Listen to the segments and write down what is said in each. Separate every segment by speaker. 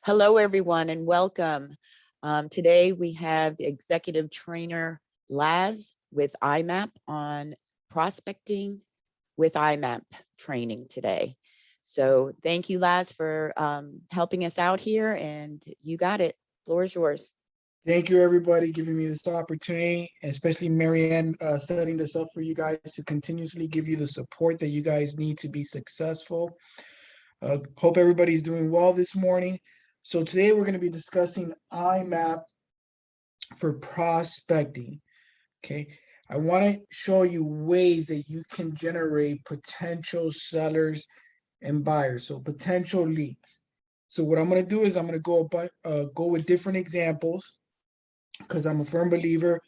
Speaker 1: Hello, everyone, and welcome. Today we have the executive trainer Laz with IMAPP on prospecting with IMAPP training today. So thank you, Laz, for helping us out here, and you got it. Floor is yours.
Speaker 2: Thank you, everybody, giving me this opportunity, especially Marianne, setting this up for you guys to continuously give you the support that you guys need to be successful. Hope everybody's doing well this morning. So today we're going to be discussing IMAPP for prospecting. Okay, I want to show you ways that you can generate potential sellers and buyers, so potential leads. So what I'm going to do is I'm going to go with different examples because I'm a firm believer.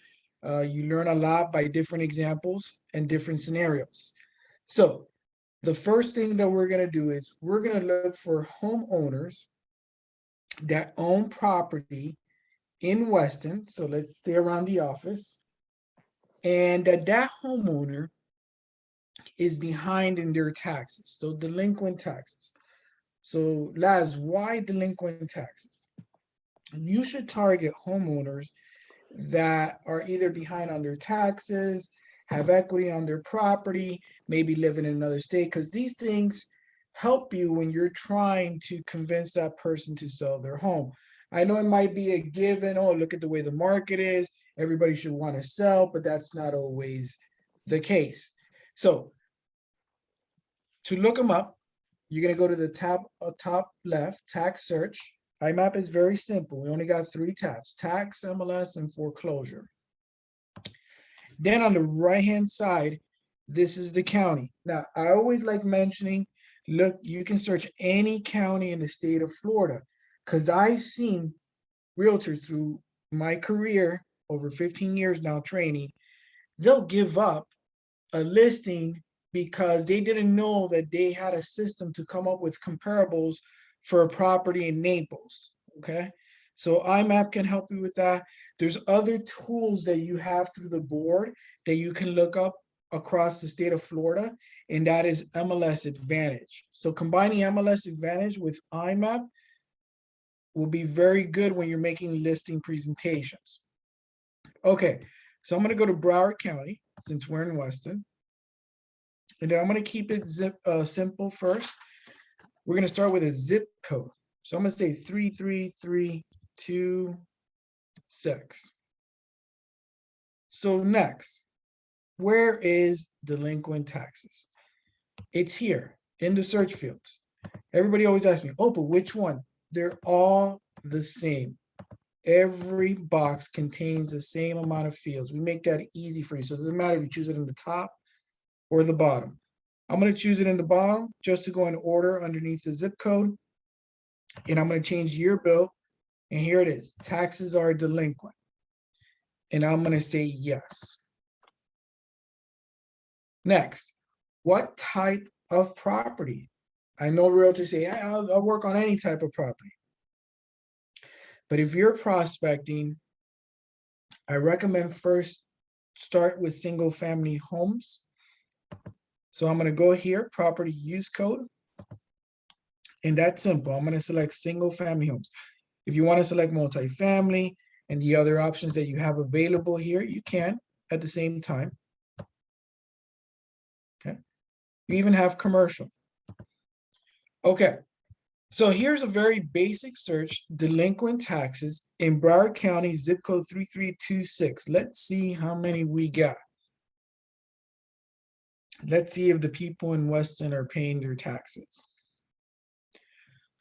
Speaker 2: You learn a lot by different examples and different scenarios. So the first thing that we're going to do is we're going to look for homeowners that own property in Weston. So let's stay around the office. And that homeowner is behind in their taxes. So delinquent taxes. So Laz, why delinquent taxes? You should target homeowners that are either behind on their taxes, have equity on their property, maybe live in another state, because these things help you when you're trying to convince that person to sell their home. I know it might be a given, oh, look at the way the market is, everybody should want to sell, but that's not always the case. So to look them up, you're going to go to the top left, tax search. IMAPP is very simple. We only got 3 tabs: tax, MLS, and foreclosure. Then on the right-hand side, this is the county. Now, I always like mentioning, look, you can search any county in the state of Florida, because I've seen realtors through my career, over 15 years now training, they'll give up a listing because they didn't know that they had a system to come up with comparables for a property in Naples, okay? So IMAPP can help you with that. There's other tools that you have through the board that you can look up across the state of Florida, and that is MLS Advantage. So combining MLS Advantage with IMAPP will be very good when you're making listing presentations. Okay, so I'm gonna go to Broward County, since we're in Weston. And then I'm gonna keep it simple first. We're going to start with a zip code. So I'm going to say 33326. So next, where is delinquent taxes? It's here in the search fields. Everybody always asks me, oh, but which one? They're all the same. Every box contains the same amount of fields. We make that easy for you. So it doesn't matter if you choose it in the top or the bottom. I'm going to choose it in the bottom just to go in order underneath the zip code. And I'm going to change year bill. And here it is. Taxes are delinquent. And I'm going to say yes. Next, what type of property? I know realtors say, I'll work on any type of property. But if you're prospecting, I recommend first start with single family homes. So I'm going to go here, property use code. And that's simple. I'm going to select single family homes. If you want to select multifamily and the other options that you have available here, you can at the same time. Okay. You even have commercial. Okay. So here's a very basic search, delinquent taxes in Broward County, zip code 3326. Let's see how many we got. Let's see if the people in Weston are paying their taxes.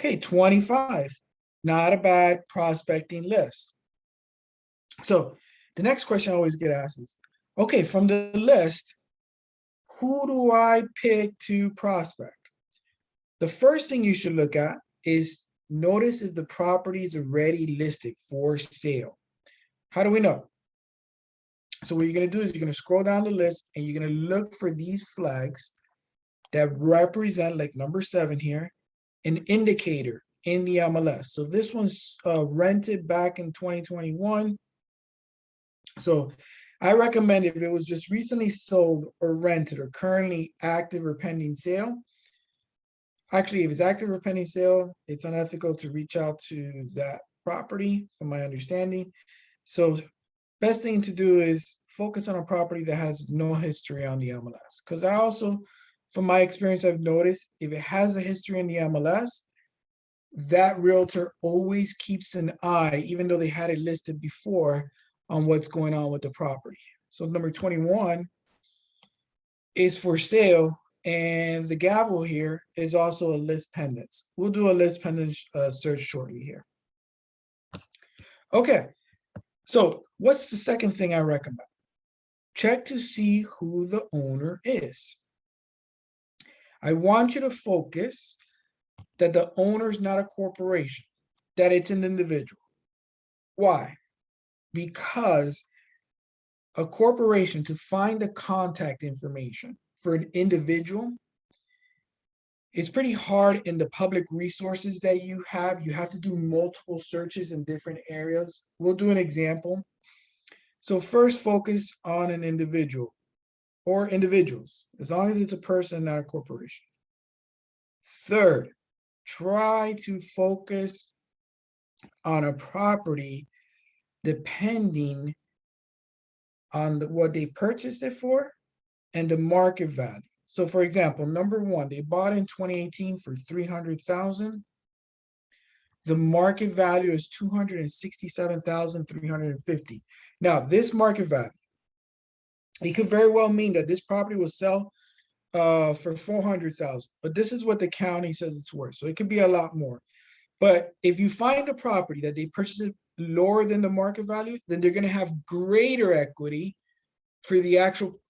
Speaker 2: Okay, 25. Not a bad prospecting list. So the next question I always get asked is, okay, from the list, who do I pick to prospect? The first thing you should look at is notice if the property is already listed for sale. How do we know? So what you're going to do is you're going to scroll down the list and you're going to look for these flags that represent, like number 7 here, an indicator in the MLS. So this one's rented back in 2021. So I recommend if it was just recently sold or rented or currently active or pending sale, Actually, if it's active or pending sale, it's unethical to reach out to that property, from my understanding. So best thing to do is focus on a property that has no history on the MLS. Because I also, from my experience, I've noticed if it has a history in the MLS, that realtor always keeps an eye, even though they had it listed before, on what's going on with the property. So number 21 is for sale, and the gavel here is also a list pendants. We'll do a list pendant search shortly here. Okay, so what's the second thing I recommend? Check to see who the owner is. I want you to focus that the owner is not a corporation, that it's an individual. Why? Because a corporation, to find the contact information for an individual, it's pretty hard in the public resources that you have. You have to do multiple searches in different areas. We'll do an example. So first, focus on an individual or individuals, as long as it's a person, not a corporation. Third, try to focus on a property depending on what they purchased it for and the market value. So for example, number one, they bought in 2018 for 300,000. The market value is 267,350. Now, this market value, it could very well mean that this property will sell for 400,000, but this is what the county says it's worth. So it could be a lot more. But if you find a property that they purchase it lower than the market value, then they're going to have greater equity for the actual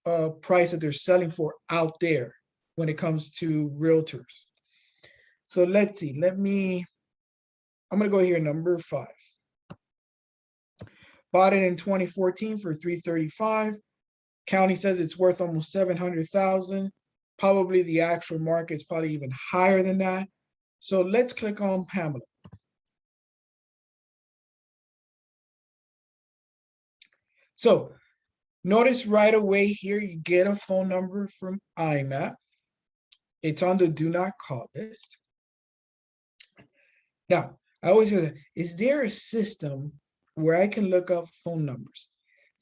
Speaker 2: price that they're selling for out there when it comes to realtors. So let's see. I'm going to go here, number 5. Bought it in 2014 for 335. County says it's worth almost 700,000. Probably the actual market is probably even higher than that. So let's click on Pamela. So notice right away here, you get a phone number from IMAPP. It's on the do not call list. Now, I always say, is there a system where I can look up phone numbers?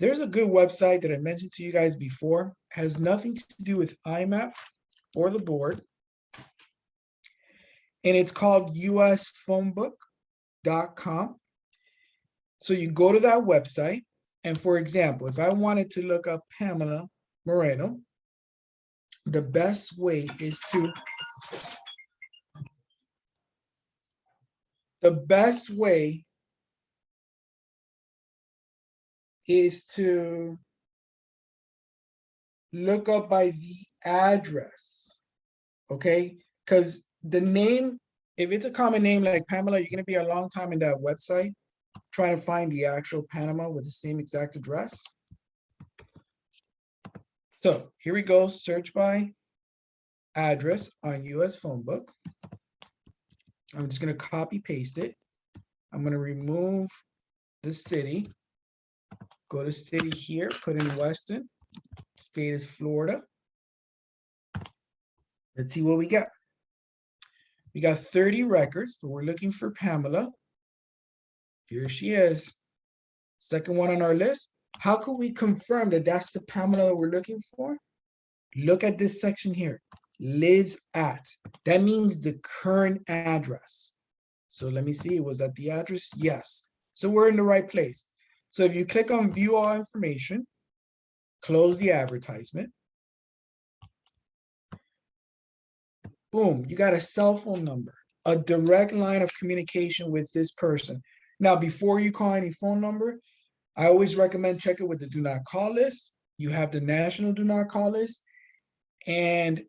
Speaker 2: There's a good website that I mentioned to you guys before, has nothing to do with IMAPP or the board. And it's called usphonebook.com. So you go to that website. And for example, if I wanted to look up Pamela Moreno, the best way is to look up by the address, okay? Because the name, if it's a common name like Pamela, you're going to be a long time in that website trying to find the actual Panama with the same exact address. So here we go, search by address on US phone book. I'm just going to copy paste it. I'm going to remove the city, go to city here, put in Weston, state is Florida. Let's see what we got. We got 30 records, but we're looking for Pamela. Here she is. Second one on our list. How could we confirm that that's the Pamela that we're looking for? Look at this section here. Lives at. That means the current address. So let me see. Was that the address? Yes. So we're in the right place. So if you click on view all information, close the advertisement. Boom, you got a cell phone number, a direct line of communication with this person. Now, before you call any phone number, I always recommend check it with the do not call list. You have the national do not call list. And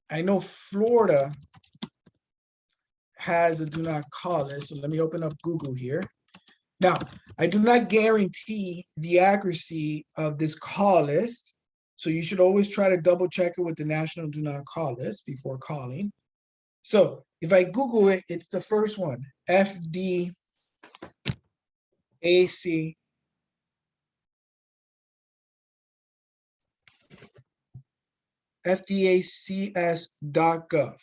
Speaker 2: I know Florida has a do not call list. So let me open up Google here. Now, I do not guarantee the accuracy of this call list. So you should always try to double check it with the national do not call list before calling. So if I Google it, it's the first one, FDAC. FDACS.gov.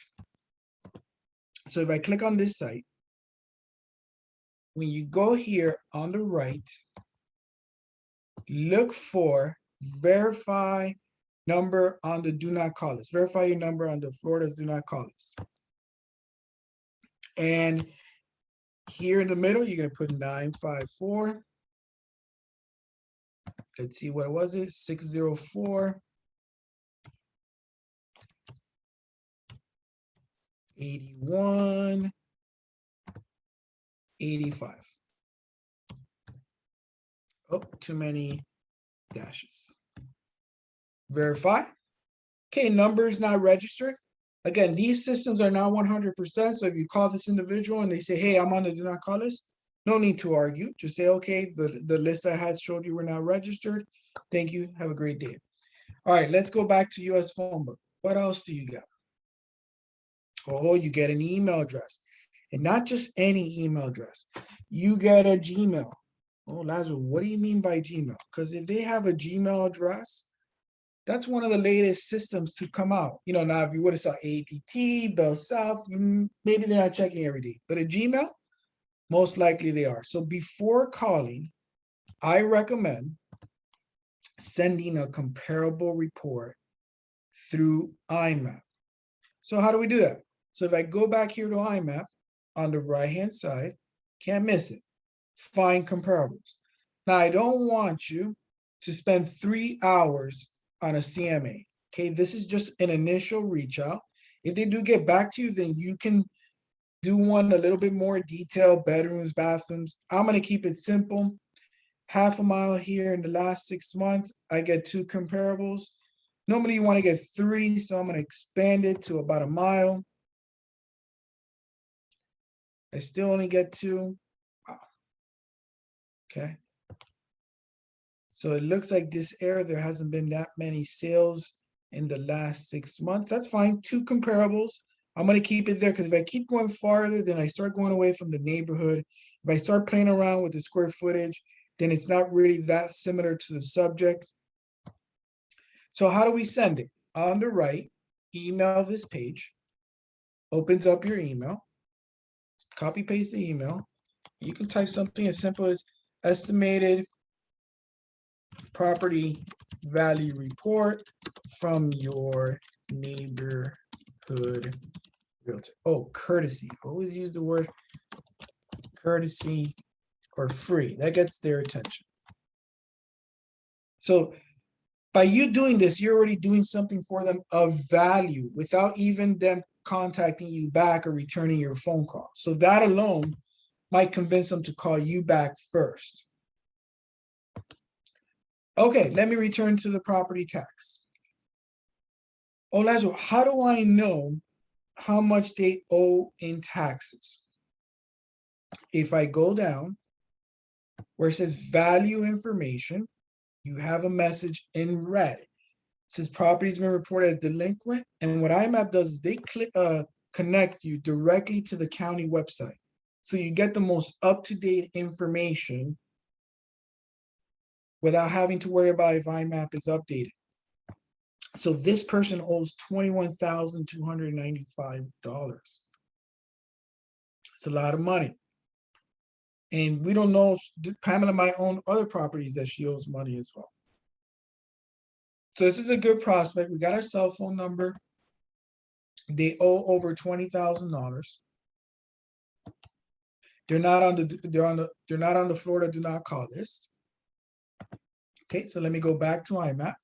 Speaker 2: So if I click on this site, when you go here on the right, look for verify number on the do not call list. Verify your number on the Florida's do not call list. And here in the middle, you're going to put 954. Let's see, what was it? 604. 81. 85. Oh, too many dashes. Verify. Okay, number is not registered. Again, these systems are not 100%. So if you call this individual and they say, hey, I'm on the do not call list, no need to argue. Just say, okay, the list I had showed you were not registered. Thank you. Have a great day. All right, let's go back to US phone book. What else do you get? Oh, you get an email address. And not just any email address. You get a Gmail. Oh, Lazaro, what do you mean by Gmail? Because if they have a Gmail address, that's one of the latest systems to come out. You know, now if you would have saw ATT, Bell South, maybe they're not checking every day. But a Gmail, most likely they are. So before calling, I recommend sending a comparable report through IMAPP. So how do we do that? So if I go back here to IMAPP, on the right-hand side, can't miss it. Find comparables. Now, I don't want you to spend 3 hours on a CMA. Okay, this is just an initial reach out. If they do get back to you, then you can do one a little bit more detailed, bedrooms, bathrooms. I'm going to keep it simple. Half a mile here in the last 6 months, I get 2 comparables. Normally, you want to get 3, so I'm going to expand it to about a mile. I still only get 2. Wow. Okay. So it looks like this area, there hasn't been that many sales in the last 6 months. That's fine. 2 comparables. I'm going to keep it there because if I keep going farther, then I start going away from the neighborhood. If I start playing around with the square footage, then it's not really that similar to the subject. So how do we send it? On the right, email this page, opens up your email, copy paste the email. You can type something as simple as estimated property value report from your neighborhood realtor. Oh, courtesy. Always use the word courtesy or free. That gets their attention. So by you doing this, you're already doing something for them of value without even them contacting you back or returning your phone call. So that alone might convince them to call you back first. Okay, let me return to the property tax. Oh, Lazaro, how do I know how much they owe in taxes? If I go down where it says value information, you have a message in red. It says property's been reported as delinquent. And what IMAPP does is they connect you directly to the county website. So you get the most up-to-date information without having to worry about if IMAPP is updated. So this person owes $21,295. It's a lot of money. And we don't know, Pamela might own other properties that she owes money as well. So this is a good prospect. We got our cell phone number. They owe over $20,000. They're not on the Florida do not call list. Okay, so let me go back to IMAPP.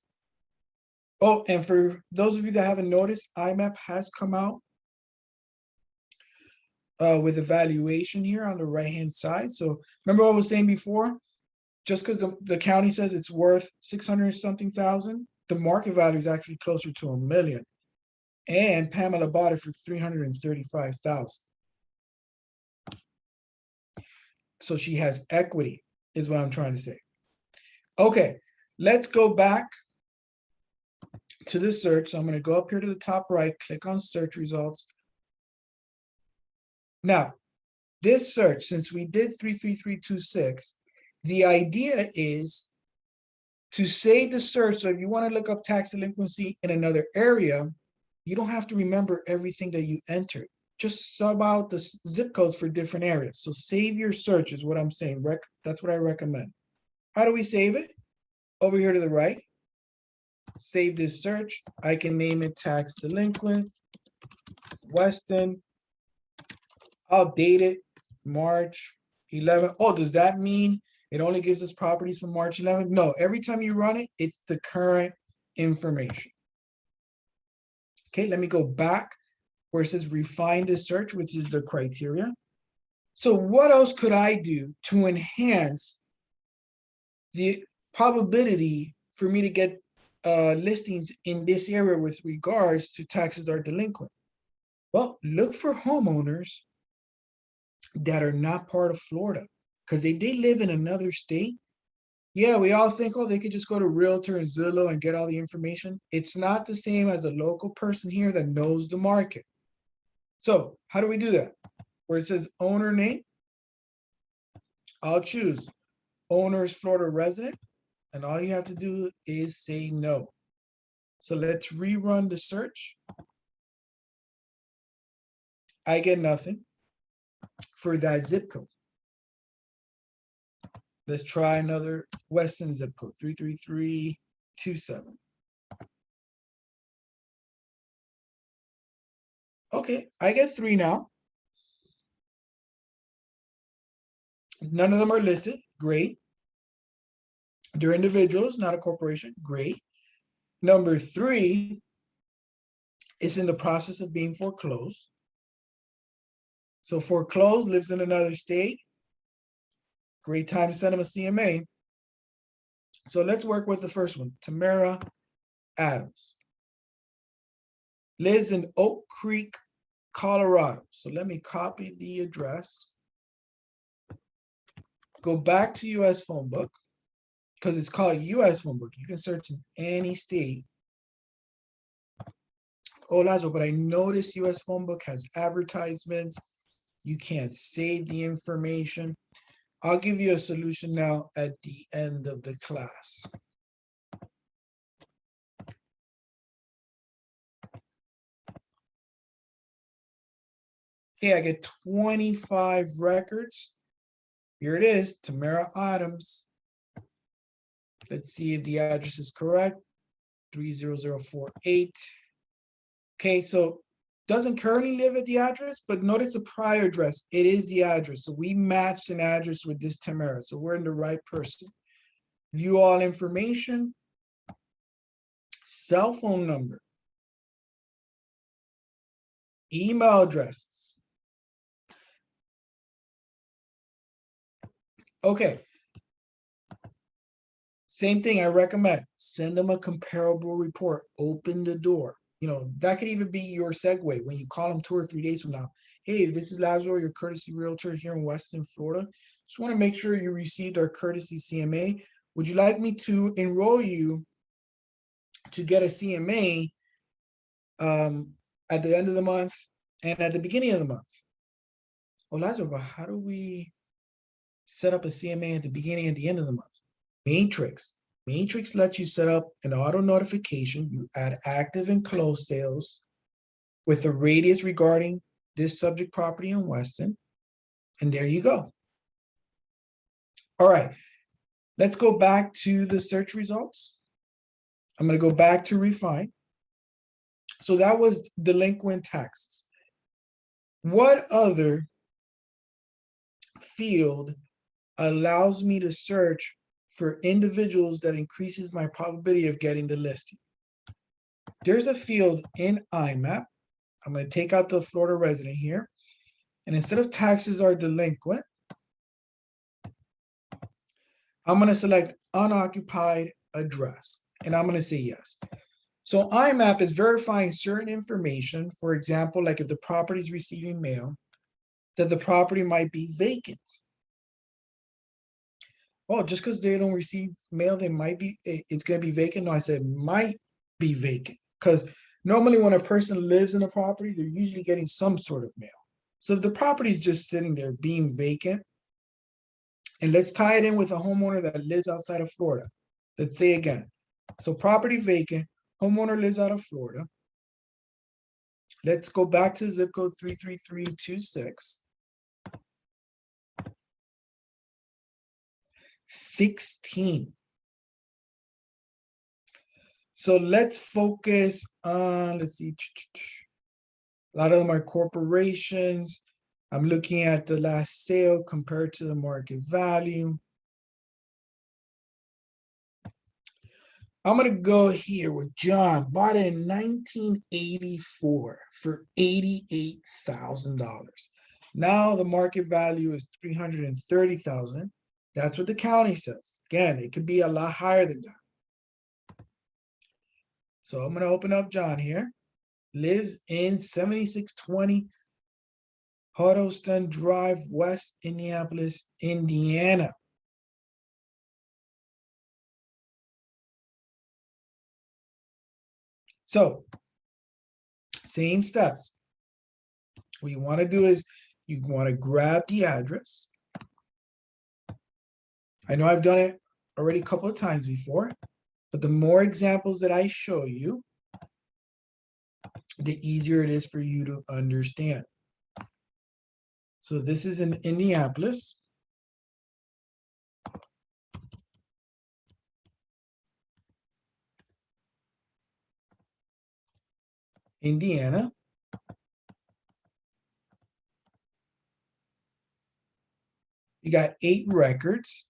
Speaker 2: Oh, and for those of you that haven't noticed, IMAPP has come out with evaluation here on the right-hand side. So remember what I was saying before? Just because the county says it's worth 600 something thousand, the market value is actually closer to $1 million. And Pamela bought it for $335,000. So she has equity, is what I'm trying to say. Okay, let's go back to the search. So I'm going to go up here to the top right, click on search results. Now, this search, since we did 33326, the idea is to save the search. So if you want to look up tax delinquency in another area, you don't have to remember everything that you entered. just sub out the zip codes for different areas. So save your search is what I'm saying. That's what I recommend. How do we save it? Over here to the right, save this search. I can name it tax delinquent, Weston. I'll date it March 11th. Oh, does that mean it only gives us properties from March 11th? No, every time you run it, it's the current information. Okay, let me go back where it says refine the search, which is the criteria. So what else could I do to enhance the probability for me to get listings in this area with regards to taxes are delinquent? Well, look for homeowners that are not part of Florida. Because if they live in another state, yeah, we all think, oh, they could just go to Realtor and Zillow and get all the information. It's not the same as a local person here that knows the market. So how do we do that? Where it says owner name, I'll choose owner's Florida resident, and all you have to do is say no. So let's rerun the search. I get nothing for that zip code. Let's try another Weston zip code, 33327. Okay, I get 3 now. None of them are listed. Great. They're individuals, not a corporation. Great. Number 3 is in the process of being foreclosed. So foreclosed, lives in another state. Great time to send them a CMA. So let's work with the first one, Tamara Adams. Lives in Oak Creek, Colorado. So let me copy the address. Go back to US phone book, because it's called US phone book. You can search in any state. Oh, Lazaro, but I noticed US phone book has advertisements. You can't save the information. I'll give you a solution now at the end of the class. Okay, I get 25 records. Here it is, Tamara Adams. Let's see if the address is correct, 30048. Okay, so doesn't currently live at the address, but notice the prior address. It is the address. So we matched an address with this Tamara. So we're in the right person. View all information. Cell phone number. Email addresses. Okay. Same thing I recommend. Send them a comparable report. Open the door. You know, that could even be your segue when you call them 2 or 3 days from now. Hey, this is Lazaro, your courtesy realtor here in Weston, Florida. Just want to make sure you received our courtesy CMA. Would you like me to enroll you to get a CMA at the end of the month and at the beginning of the month? Oh, Lazaro, but how do we set up a CMA at the beginning and the end of the month? Matrix. Matrix lets you set up an auto notification. You add active and closed sales with a radius regarding this subject property in Weston. And there you go. All right, let's go back to the search results. I'm going to go back to refine. So that was delinquent taxes. What other field allows me to search for individuals that increases my probability of getting the listing? There's a field in IMAPP. I'm going to take out the Florida resident here. And instead of taxes are delinquent, I'm going to select unoccupied address. And I'm going to say yes. So IMAPP is verifying certain information. For example, like if the property is receiving mail, that the property might be vacant. Oh, just because they don't receive mail, they might be, it's going to be vacant. No, I said might be vacant, because normally when a person lives in a property, they're usually getting some sort of mail. So if the property is just sitting there being vacant, and let's tie it in with a homeowner that lives outside of Florida. Let's say again, so property vacant, homeowner lives out of Florida. Let's go back to zip code 33326. 16. So let's focus on, let's see, a lot of them are corporations. I'm looking at the last sale compared to the market value. I'm going to go here with John. Bought it in 1984 for $88,000. Now the market value is $330,000. That's what the county says. Again, it could be a lot higher than that. So I'm going to open up John here. Lives in 7620 Huddleston Drive, West Indianapolis, Indiana. So, same steps. What you want to do is you want to grab the address. I know I've done it already a couple of times before, but the more examples that I show you, the easier it is for you to understand. So this is in Indianapolis. Indiana. You got 8 records.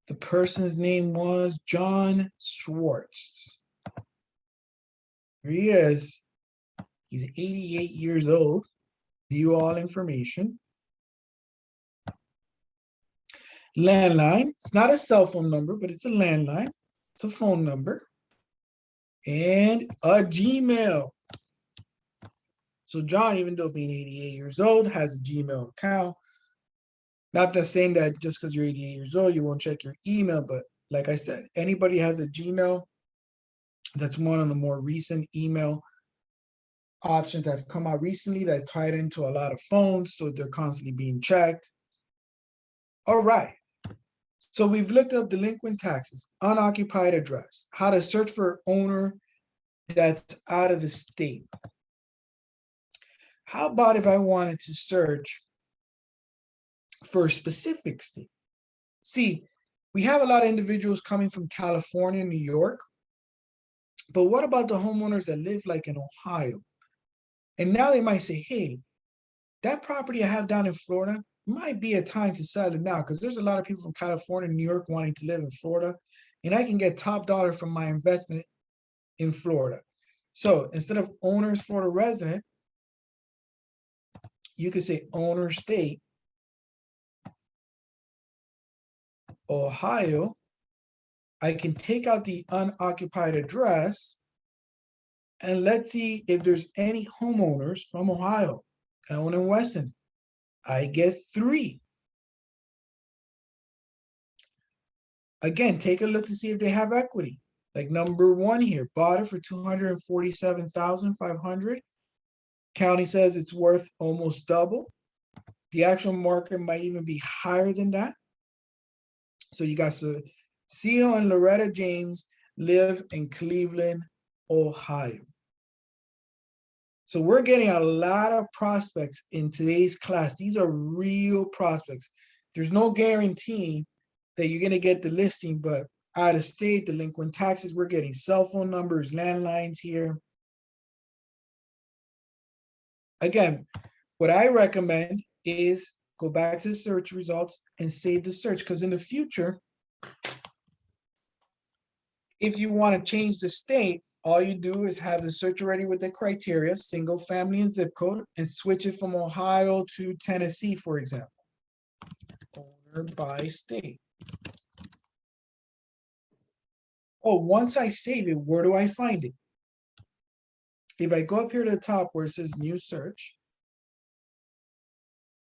Speaker 2: The person's name was John Schwartz. Here he is. He's 88 years old. View all information. Landline. It's not a cell phone number, but it's a landline. It's a phone number. And a Gmail. So John, even though being 88 years old, has a Gmail account. Not that saying that just because you're 88 years old, you won't check your email, but like I said, anybody has a Gmail. That's one of the more recent email options that have come out recently that tied into a lot of phones, so they're constantly being checked. All right. So we've looked up delinquent taxes, unoccupied address, how to search for owner that's out of the state. How about if I wanted to search for a specific state? See, we have a lot of individuals coming from California, New York, but what about the homeowners that live like in Ohio? And now they might say, hey, that property I have down in Florida might be a time to sell it now, because there's a lot of people from California, New York wanting to live in Florida, and I can get top dollar from my investment in Florida. So instead of owner's Florida resident, you could say owner state, Ohio. I can take out the unoccupied address and let's see if there's any homeowners from Ohio, Ellen and Weston. I get 3. Again, take a look to see if they have equity. Like number 1 here, bought it for $247,500. County says it's worth almost double. The actual market might even be higher than that. So you got Seal and Loretta James live in Cleveland, Ohio. So we're getting a lot of prospects in today's class. These are real prospects. There's no guarantee that you're going to get the listing, but out of state, delinquent taxes, we're getting cell phone numbers, landlines here. Again, what I recommend is go back to the search results and save the search, because in the future, if you want to change the state, all you do is have the search already with the criteria, single family and zip code, and switch it from Ohio to Tennessee, for example. Owner by state. Oh, once I save it, where do I find it? If I go up here to the top where it says new search,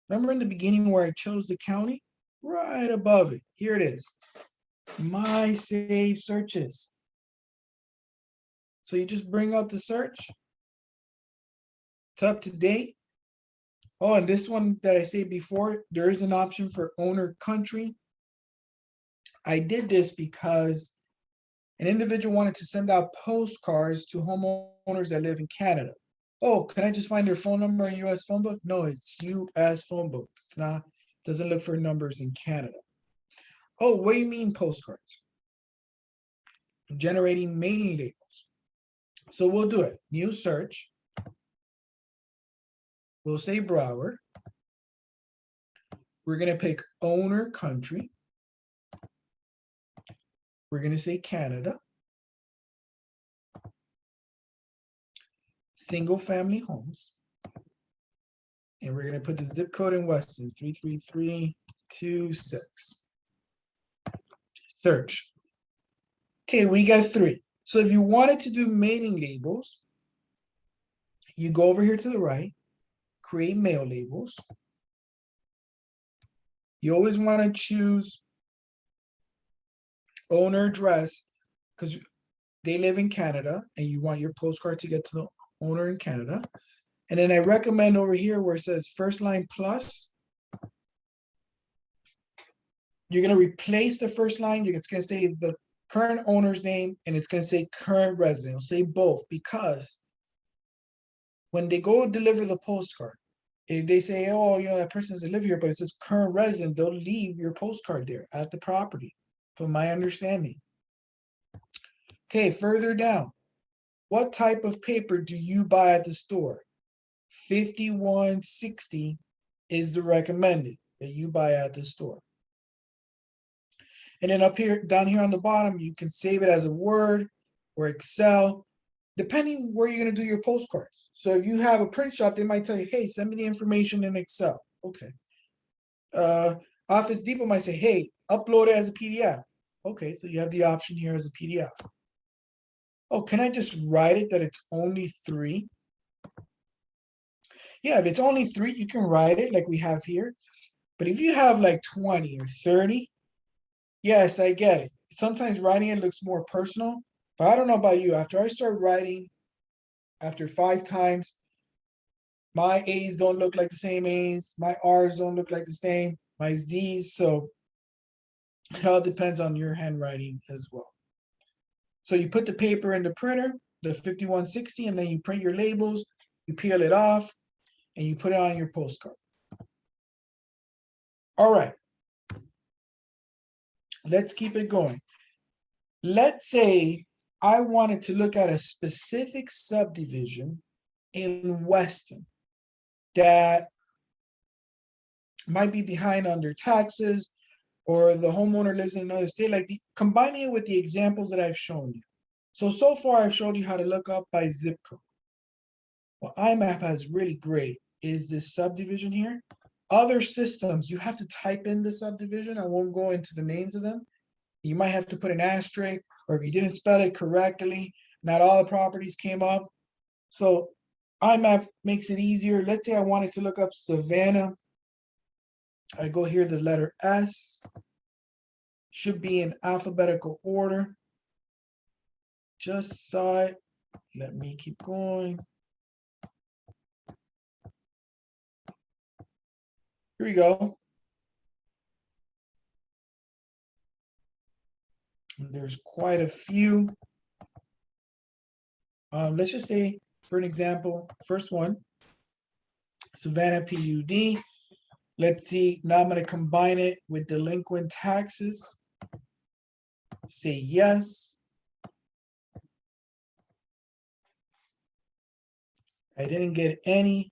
Speaker 2: remember in the beginning where I chose the county? Right above it, here it is. My saved searches. So you just bring up the search. It's up to date. Oh, and this one that I said before, there is an option for owner country. I did this because an individual wanted to send out postcards to homeowners homeowners that live in Canada. Oh, can I just find their phone number in US phone book? No, it's US phone book. It's not, doesn't look for numbers in Canada. Oh, what do you mean postcards? Generating mailing labels. So we'll do it. New search. We'll say Broward. We're going to pick owner country. We're going to say Canada. Single family homes. And we're going to put the zip code in Weston, 33326. Search. Okay, we got 3. So if you wanted to do mailing labels, you go over here to the right, create mail labels. You always want to choose owner address because they live in Canada and you want your postcard to get to the owner in Canada. And then I recommend over here where it says first line plus, you're going to replace the first line. It's going to say the current owner's name and it's going to say current resident. It'll say both because when they go deliver the postcard, if they say, oh, you know, that person doesn't live here, but it says current resident, they'll leave your postcard there at the property, from my understanding. Okay, further down. What type of paper do you buy at the store? 5160 is the recommended that you buy at the store. And then up here, down here on the bottom, you can save it as a Word or Excel, depending where you're going to do your postcards. So if you have a print shop, they might tell you, hey, send me the information in Excel. Okay. Office Depot might say, hey, upload it as a PDF. Okay, so you have the option here as a PDF. Oh, can I just write it that it's only 3? Yeah, if it's only 3, you can write it like we have here. But if you have like 20 or 30, yes, I get it. Sometimes writing it looks more personal, but I don't know about you. After I start writing, after 5 times, my A's don't look like the same A's. My R's don't look like the same. My Z's. So it all depends on your handwriting as well. So you put the paper in the printer, the 5160, and then you print your labels, you peel it off, and you put it on your postcard. All right. Let's keep it going. Let's say I wanted to look at a specific subdivision in Weston that might be behind on their taxes, or the homeowner lives in another state, like combining it with the examples that I've shown you. So far I've showed you how to look up by zip code. What IMAPP has really great is this subdivision here. Other systems, you have to type in the subdivision. I won't go into the names of them. You might have to put an asterisk, or if you didn't spell it correctly, not all the properties came up. So IMAPP makes it easier. Let's say I wanted to look up Savannah. I go here, the letter S should be in alphabetical order. Just saw it. Let me keep going. Here we go. There's quite a few. Let's just say, for an example, first one, Savannah PUD. Let's see, now I'm going to combine it with delinquent taxes. Say yes. I didn't get any.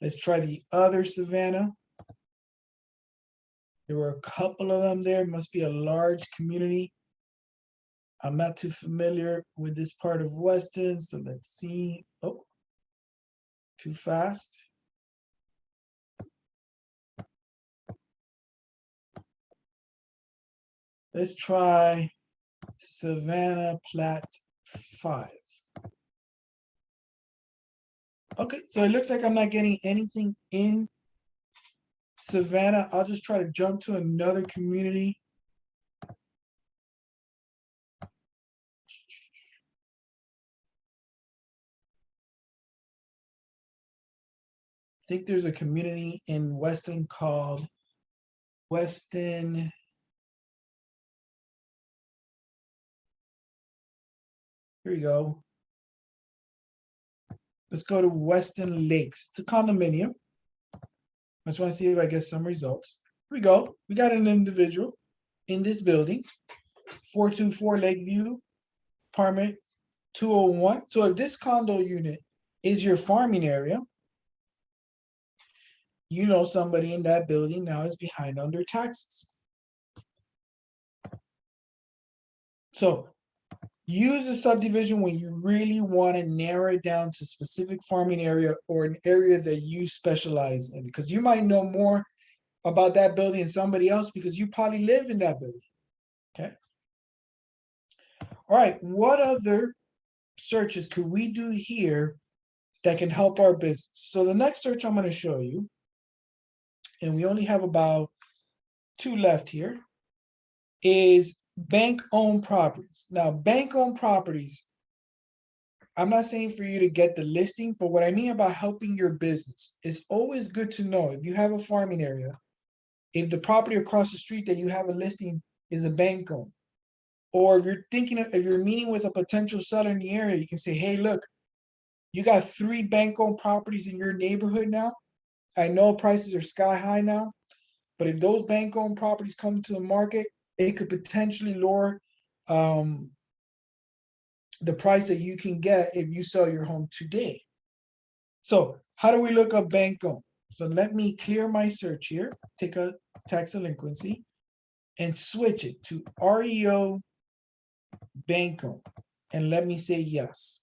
Speaker 2: Let's try the other Savannah. There were a couple of them there. Must be a large community. I'm not too familiar with this part of Weston, so let's see. Oh, too fast. Let's try Savannah Plat 5. Okay, so it looks like I'm not getting anything in Savannah. I'll just try to jump to another community. I think there's a community in Weston called Weston. Here we go. Let's go to Weston Lakes. It's a condominium. I just want to see if I get some results. Here we go. We got an individual in this building, 424 Lakeview, apartment 201. So if this condo unit is your farming area, you know somebody in that building now is behind on their taxes. So use a subdivision when you really want to narrow it down to specific farming area or an area that you specialize in, because you might know more about that building than somebody else because you probably live in that building. Okay. All right. What other searches could we do here that can help our business? So the next search I'm going to show you, and we only have about 2 left here, is bank-owned properties. Now, bank-owned properties, I'm not saying for you to get the listing, but what I mean about helping your business is always good to know if you have a farming area, if the property across the street that you have a listing is a bank-owned, or if you're thinking of, if you're meeting with a potential seller in the area, you can say, hey, look, you got 3 bank-owned properties in your neighborhood now. I know prices are sky high now, but if those bank-owned properties come to the market, it could potentially lower the price that you can get if you sell your home today. So how do we look up bank-owned? So let me clear my search here, take a tax delinquency, and switch it to REO bank-owned, and let me say yes.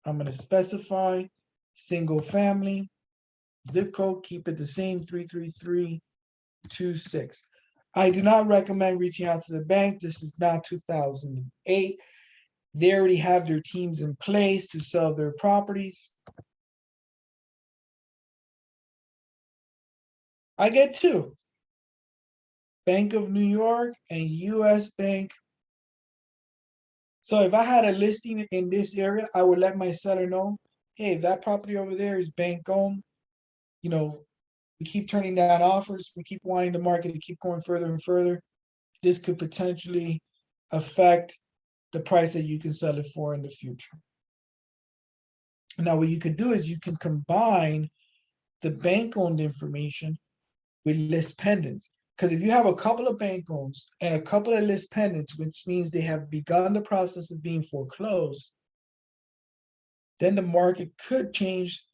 Speaker 2: I'm going to specify single family, zip code, keep it the same, 33326. I do not recommend reaching out to the bank. This is not 2008. They already have their teams in place to sell their properties. I get 2. Bank of New York and US Bank. So if I had a listing in this area, I would let my seller know, hey, that property over there is bank owned. You know, we keep turning down offers. We keep wanting the market to keep going further and further. This could potentially affect the price that you can sell it for in the future. Now, what you can do is you can combine the bank-owned information with list pendants. Because if you have a couple of bank owns and a couple of list pendants, which means they have begun the process of being foreclosed, then the market could change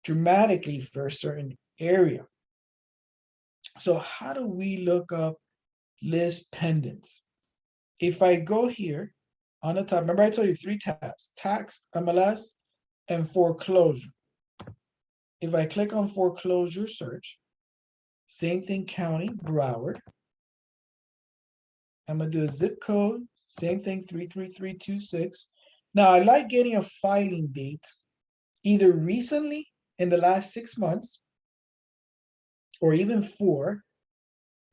Speaker 2: dramatically for a certain area. So how do we look up list pendants? If I go here on the top, remember I told you 3 tabs, tax, MLS, and foreclosure. If I click on foreclosure search, same thing, county, Broward. I'm going to do a zip code, same thing, 33326. Now, I like getting a filing date, either recently in the last 6 months, or even 4,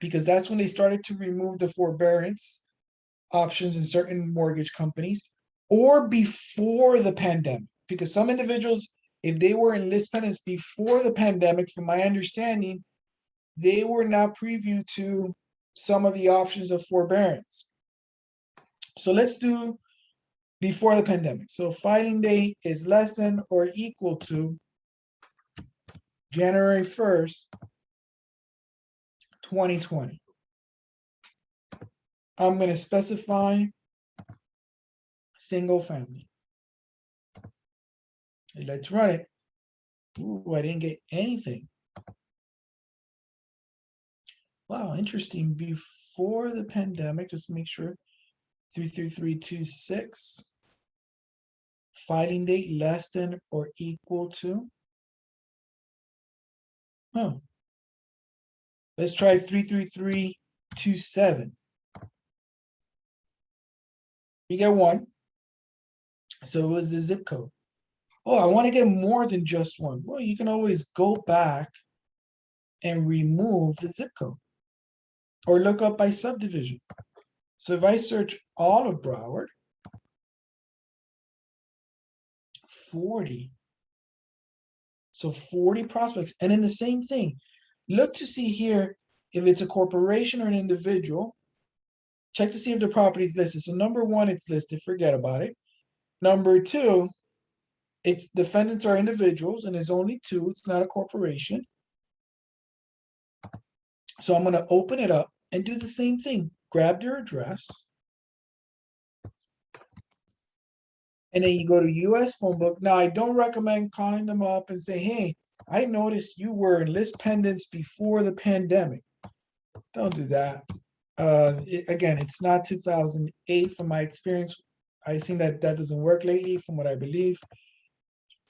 Speaker 2: because that's when they started to remove the forbearance options in certain mortgage companies, or before the pandemic, because some individuals, if they were in list pendants before the pandemic, from my understanding, they were not preview to some of the options of forbearance. So let's do before the pandemic. So filing date is less than or equal to January 1st, 2020. I'm going to specify single family. And let's run it. Ooh, I didn't get anything. Wow, interesting. Before the pandemic, just make sure 33326. Filing date less than or equal to. Oh. Let's try 33327. You get 1. So it was the zip code. Oh, I want to get more than just 1. Well, you can always go back and remove the zip code or look up by subdivision. So if I search all of Broward, 40. So 40 prospects. And then the same thing. Look to see here if it's a corporation or an individual. Check to see if the property is listed. So number 1, it's listed. Forget about it. Number 2, It's defendants are individuals and it's only two. It's not a corporation. So I'm going to open it up and do the same thing. Grab their address. And then you go to US phone book. Now, I don't recommend calling them up and say, hey, I noticed you were in list pendants before the pandemic. Don't do that. Again, it's not 2008 from my experience. I've seen that doesn't work lately from what I believe.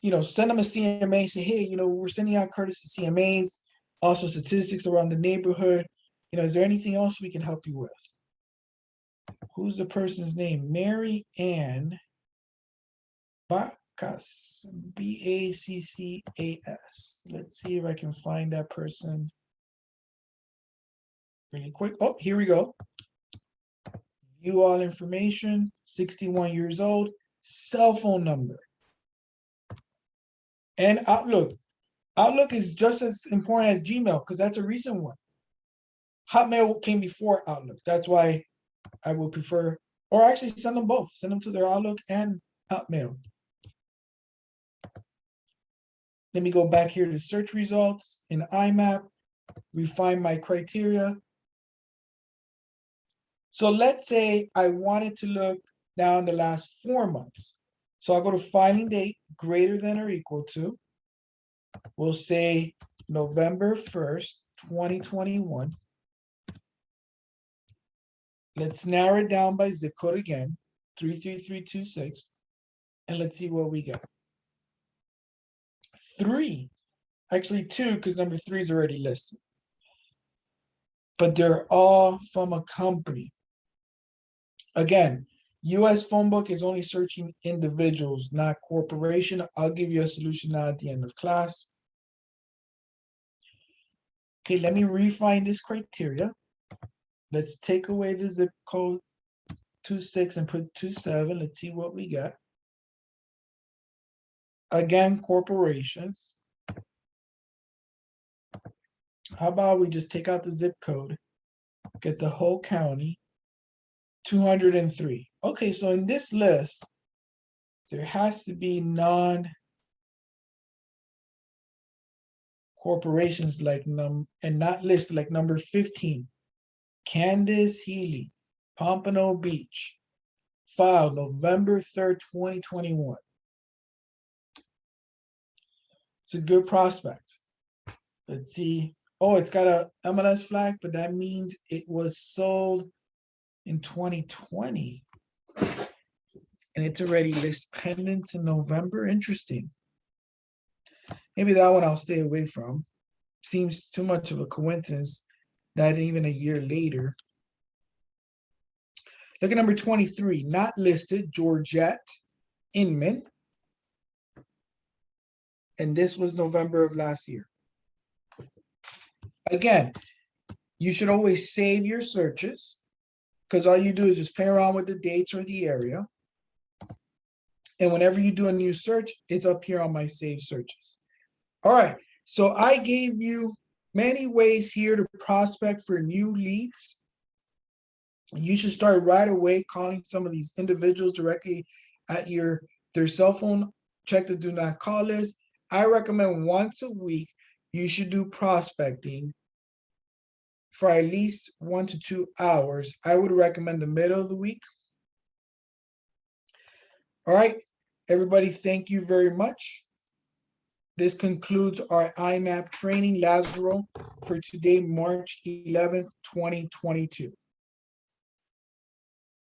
Speaker 2: Send them a CMA, say, hey, we're sending out courtesy CMAs, also statistics around the neighborhood. Is there anything else we can help you with? Who's the person's name? Mary Ann Baccas, Baccas. Let's see if I can find that person really quick. Oh, here we go. View all information, 61 years old, cell phone number. And Outlook. Outlook is just as important as Gmail because that's a recent one. Hotmail came before Outlook. That's why I would prefer, or actually send them both. Send them to their Outlook and Hotmail. Let me go back here to search results in IMAPP, refine my criteria. So let's say I wanted to look down the last 4 months. So I'll go to filing date greater than or equal to. We'll say November 1st, 2021. Let's narrow it down by zip code again, 33326. And let's see what we got. 3, actually 2, because number 3 is already listed. But they're all from a company. Again, US phone book is only searching individuals, not corporation. I'll give you a solution now at the end of class. Okay, let me refine this criteria. Let's take away the zip code 26 and put 27. Let's see what we got. Again, corporations. How about we just take out the zip code, get the whole county, 203. Okay, so in this list, there has to be non-corporations like and not listed like number 15. Candace Healy, Pompano Beach, filed November 3rd, 2021. It's a good prospect. Let's see. Oh, it's got a MLS flag, but that means it was sold in 2020. And it's already list pendants in November. Interesting. Maybe that one I'll stay away from. Seems too much of a coincidence that even a year later. Look at number 23, not listed, Georgette Inman. And this was November of last year. Again, you should always save your searches because all you do is just play around with the dates or the area. And whenever you do a new search, it's up here on my saved searches. All right, so I gave you many ways here to prospect for new leads. You should start right away calling some of these individuals directly at their cell phone. Check the do not call list. I recommend once a week, you should do prospecting for at least 1 to 2 hours. I would recommend the middle of the week. All right, everybody, thank you very much. This concludes our IMAPP training, Lazaro, for today, March 11th, 2022.